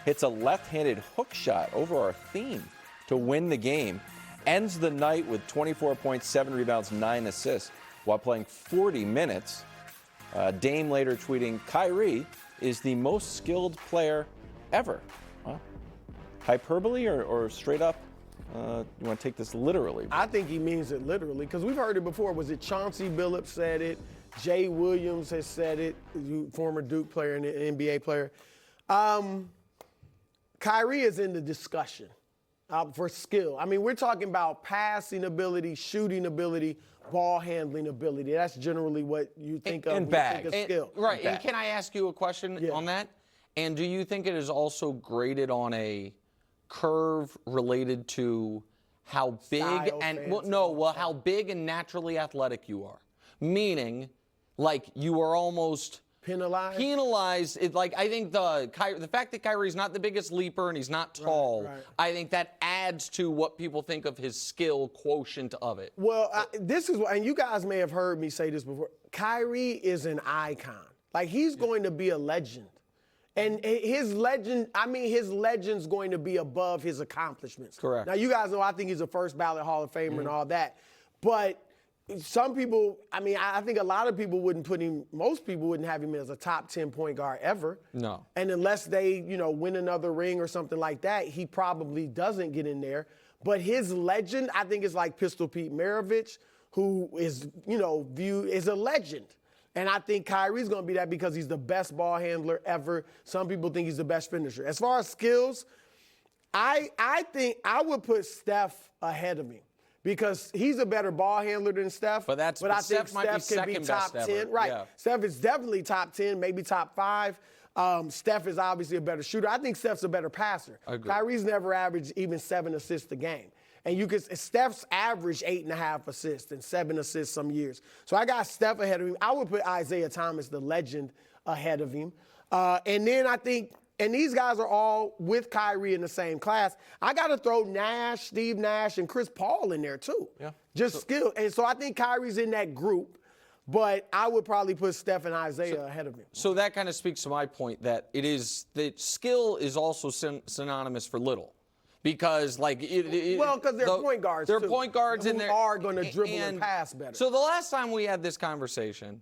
hits a left-handed hook shot over our theme to win the game. Ends the night with 24 points, 7 rebounds, 9 assists while playing 40 minutes. Dame later tweeting, Kyrie is the most skilled player ever. Well, hyperbole or straight up? You want to take this literally? I think he means it literally because we've heard it before. Was it Chauncey Billups said it? Jay Williams has said it, former Duke player and NBA player. Kyrie is in the discussion for skill. I mean, we're talking about passing ability, shooting ability, ball handling ability. That's generally what you think of when you think of skill. Right, and can I ask you a question on that? And do you think it is also graded on a curve related to how big how big and naturally athletic you are? Meaning, like you are almost penalized. I think the fact that Kyrie's not the biggest leaper and he's not tall, I think that adds to what people think of his skill quotient of it. Well, this is what, and you guys may have heard me say this before. Kyrie is an icon. Like he's going to be a legend. And his legend's going to be above his accomplishments. Correct. Now, you guys know I think he's a first ballot Hall of Famer and all that. But some people, I think a lot of people most people wouldn't have him as a top 10 point guard ever. No. And unless they, win another ring or something like that, he probably doesn't get in there. But his legend, I think, is like Pistol Pete Maravich, who is, viewed as a legend. And I think Kyrie's going to be that because he's the best ball handler ever. Some people think he's the best finisher. As far as skills, I think I would put Steph ahead of him because he's a better ball handler than Steph. But I think Steph can be top 10. Ever. Right. Yeah. Steph is definitely top 10, maybe top 5. Steph is obviously a better shooter. I think Steph's a better passer. Kyrie's never averaged even 7 assists a game. And Steph's averaged 8.5 assists and 7 assists some years. So I got Steph ahead of him. I would put Isaiah Thomas, the legend, ahead of him. And then I think, and these guys are all with Kyrie in the same class. I got to throw Nash, Steve Nash, and Chris Paul in there too. Yeah. Just skill. And so I think Kyrie's in that group. But I would probably put Steph and Isaiah ahead of him. So that kind of speaks to my point that that skill is also synonymous for little. Because because they're point guards. They're point guards who are going to dribble and pass better. So the last time we had this conversation,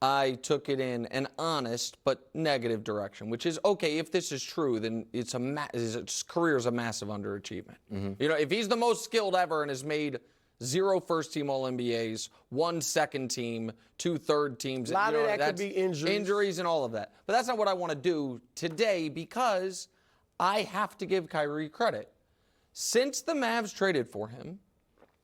I took it in an honest but negative direction, which is okay. If this is true, then his career is a massive underachievement. Mm-hmm. If he's the most skilled ever and has made 0 first-team All-NBAs, 1 second-team, 2 third teams. A lot of that could be injuries and all of that. But that's not what I want to do today because I have to give Kyrie credit. Since the Mavs traded for him,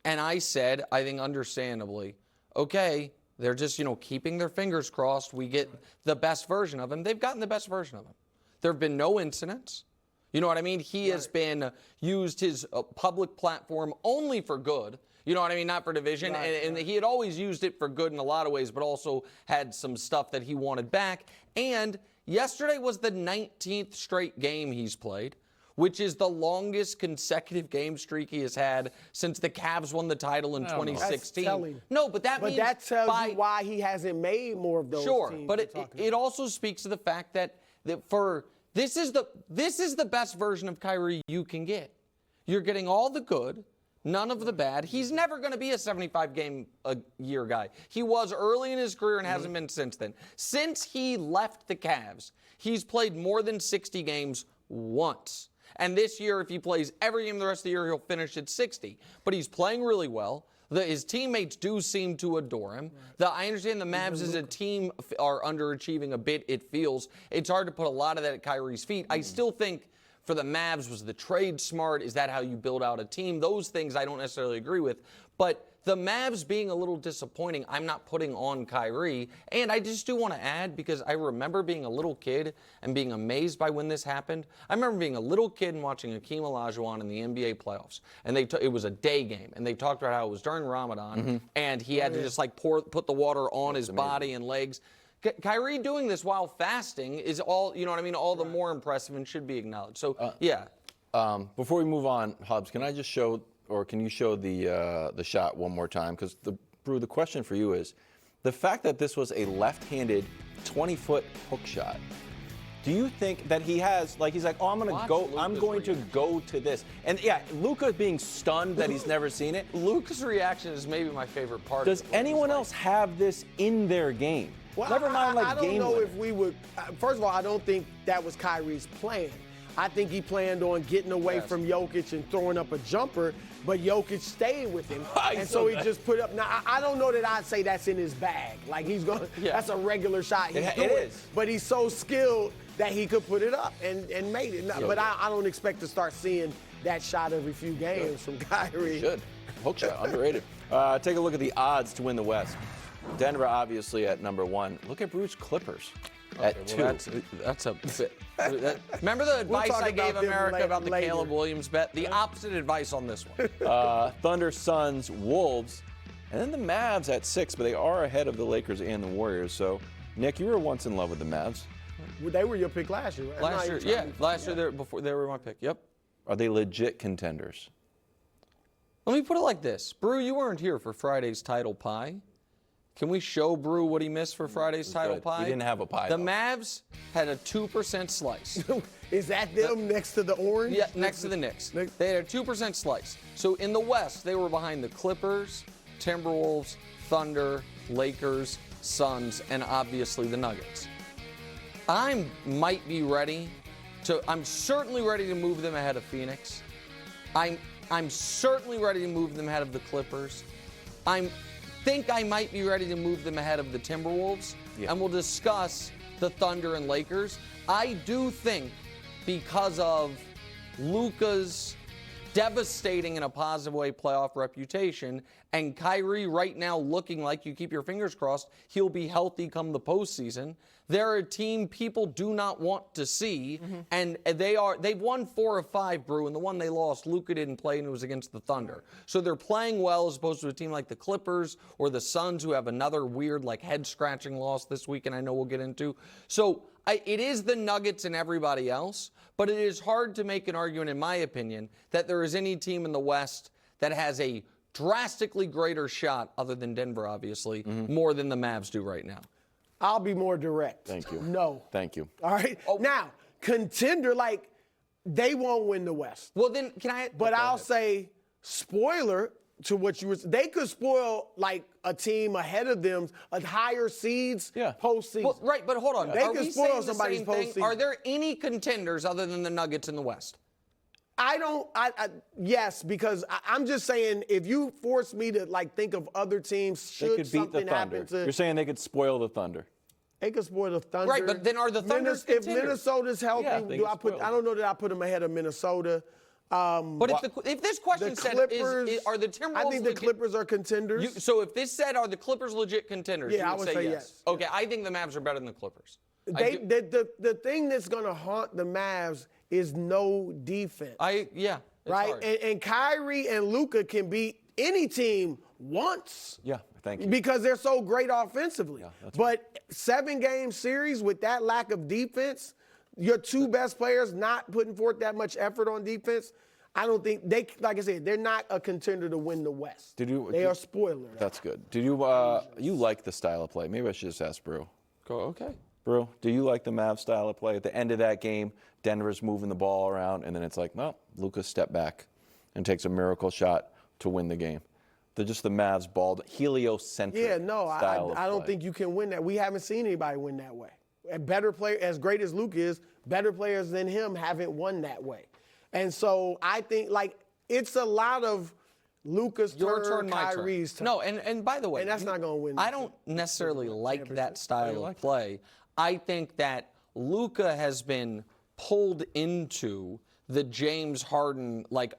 and I said, I think understandably, okay, they're just, keeping their fingers crossed. We get the best version of him. They've gotten the best version of him. There have been no incidents. You know what I mean? He has been used his public platform only for good. You know what I mean? Not for division. And he had always used it for good in a lot of ways, but also had some stuff that he wanted back. And yesterday was the 19th straight game he's played, which is the longest consecutive game streak he has had since the Cavs won the title in 2016. That's telling. No, but that means that tells you why he hasn't made more of those teams. But it also speaks to the fact that this is the best version of Kyrie you can get. You're getting all the good, none of the bad. He's never going to be a 75-game-a-year guy. He was early in his career and hasn't been since then. Since he left the Cavs, he's played more than 60 games once. And this year, if he plays every game the rest of the year, he'll finish at 60. But he's playing really well. His teammates do seem to adore him. I understand the Mavs as a team are underachieving a bit, it feels. It's hard to put a lot of that at Kyrie's feet. I still think for the Mavs, was the trade smart? Is that how you build out a team? Those things I don't necessarily agree with. But the Mavs being a little disappointing, I'm not putting on Kyrie. And I just do want to add, because I remember being a little kid and being amazed by when this happened. I remember being a little kid and watching Hakeem Olajuwon in the NBA playoffs. And it was a day game. And they talked about how it was during Ramadan. And he had to just put the water on his body and legs. Kyrie doing this while fasting is all, you know what I mean, all the more impressive and should be acknowledged. So, before we move on, Hobbs, can I just show, or can you show the shot one more time? Because, the question for you is, the fact that this was a left-handed 20-foot hook shot, Do you think that he has, like, he's like, oh, I'm going to go to this. And yeah, Luka being stunned that he's never seen it. Luka's reaction is maybe my favorite part. Does anyone else have this in their game? Well, Never mind, like, I don't game know winner. if we would. First of all, I don't think that was Kyrie's plan. I think he planned on getting away from Jokic and throwing up a jumper, but Jokic stayed with him. And so he just put up. Now, I don't know that I'd say that's in his bag. Like, he's going to, that's a regular shot he's doing. It is. But he's so skilled that he could put it up and made it. But I don't expect to start seeing that shot every few games from Kyrie. Should. Hook shot, underrated. Take a look at the odds to win the West. Denver, obviously, at number 1. Look at Bruce Clippers at 2. That's a bit. Remember the advice I gave America about the Caleb Williams bet? The opposite advice on this one. Thunder, Suns, Wolves, and then the Mavs at 6, but they are ahead of the Lakers and the Warriors. So, Nick, you were once in love with the Mavs. They were your pick last year, right? Last year, they were my pick. Yep. Are they legit contenders? Let me put it like this. Brew, you weren't here for Friday's title pie. Can we show Brew what he missed for Friday's title pie? We didn't have a pie. The Mavs had a 2% slice. Is that them next to the orange? Yeah, next to the Knicks. They had a 2% slice. So in the West, they were behind the Clippers, Timberwolves, Thunder, Lakers, Suns, and obviously the Nuggets. I'm certainly ready to move them ahead of Phoenix. I'm certainly ready to move them ahead of the Clippers. I think I might be ready to move them ahead of the Timberwolves, and we'll discuss the Thunder and Lakers. I do think because of Luka's devastating in a positive way playoff reputation, and Kyrie right now looking like, you keep your fingers crossed, he'll be healthy come the postseason. They're a team people do not want to see, and they've won 4 of 5, Brew, and the one they lost, Luka didn't play, and it was against the Thunder. So they're playing well as opposed to a team like the Clippers or the Suns, who have another weird, like, head-scratching loss this week, and I know we'll get into. So it is the Nuggets and everybody else, but it is hard to make an argument, in my opinion, that there is any team in the West that has a drastically greater shot, other than Denver, obviously, more than the Mavs do right now. I'll be more direct. Thank you. No. Thank you. All right? Now, contender, like, they won't win the West. Well, then, can I? But I'll say, spoiler to what you were saying, they could spoil, like, a team ahead of them, a higher seeds postseason. Well, right, but hold on. They Are could we spoil saying the somebody's same thing? postseason. Are there any contenders other than the Nuggets in the West? Yes, because I'm just saying, if you force me to, like, think of other teams, They could beat the Thunder. You're saying they could spoil the Thunder. They could spoil the Thunder. Right, but then are the Thunders If contenders? Minnesota's healthy, Yeah, I don't know that I put them ahead of Minnesota. But if this question said, are the Timberwolves I think the Clippers are contenders. So if this said, are the Clippers legit contenders? Yeah, you would say yes. Okay, Yeah. I think the Mavs are better than the Clippers. The thing that's going to haunt the Mavs is no defense. It's right? hard. And Kyrie and Luka can beat any team once. Yeah, thank you. Because they're so great offensively. Yeah, that's but 7-game series with that lack of defense, your 2 best players not putting forth that much effort on defense, I don't think like I said, they're not a contender to win the West. They are spoilers. That's good. Did you you like the style of play? Maybe I should just ask Brew. Okay. Brew, do you like the Mavs style of play? At the end of that game, Denver's moving the ball around, and then it's like, well, Luka stepped back and takes a miracle shot to win the game. They're just the Mavs ball, heliocentric style of I don't play. think you can win that. We haven't seen anybody win that way. A better player, as great as Luka is, better players than him haven't won that way. And so I think, like, it's a lot of Luka's turn, Kyrie's turn. No, and by the way, and that's not going to win. I don't necessarily like that style of play. I think that Luka has been pulled into the James Harden, like,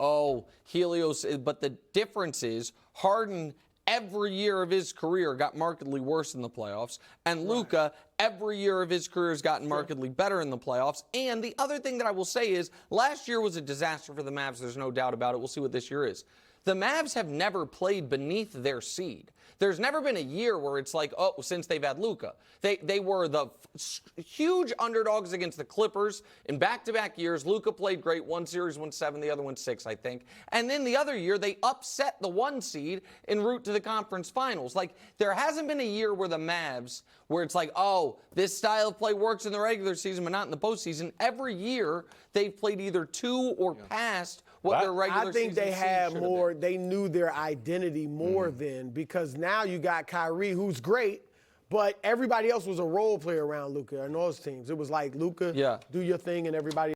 Helios, but the difference is Harden every year of his career got markedly worse in the playoffs, and Luka every year of his career has gotten markedly better in the playoffs. And the other thing that I will say is last year was a disaster for the Mavs. There's no doubt about it. We'll see what this year is. The Mavs have never played beneath their seed. There's never been a year where it's like, oh, since they've had Luka. They were the huge underdogs against the Clippers in back-to-back years. Luka played great. One series won 7, the other won 6, I think. And then the other year, they upset the 1 seed en route to the conference finals. Like, there hasn't been a year where the Mavs, where it's like, oh, this style of play works in the regular season, but not in the postseason. Every year, they've played either to or past what their regular season I think they had more, been. they knew their identity more then, because now you got Kyrie, who's great, but everybody else was a role player around Luka and those teams. It was like, Luka, do your thing, and everybody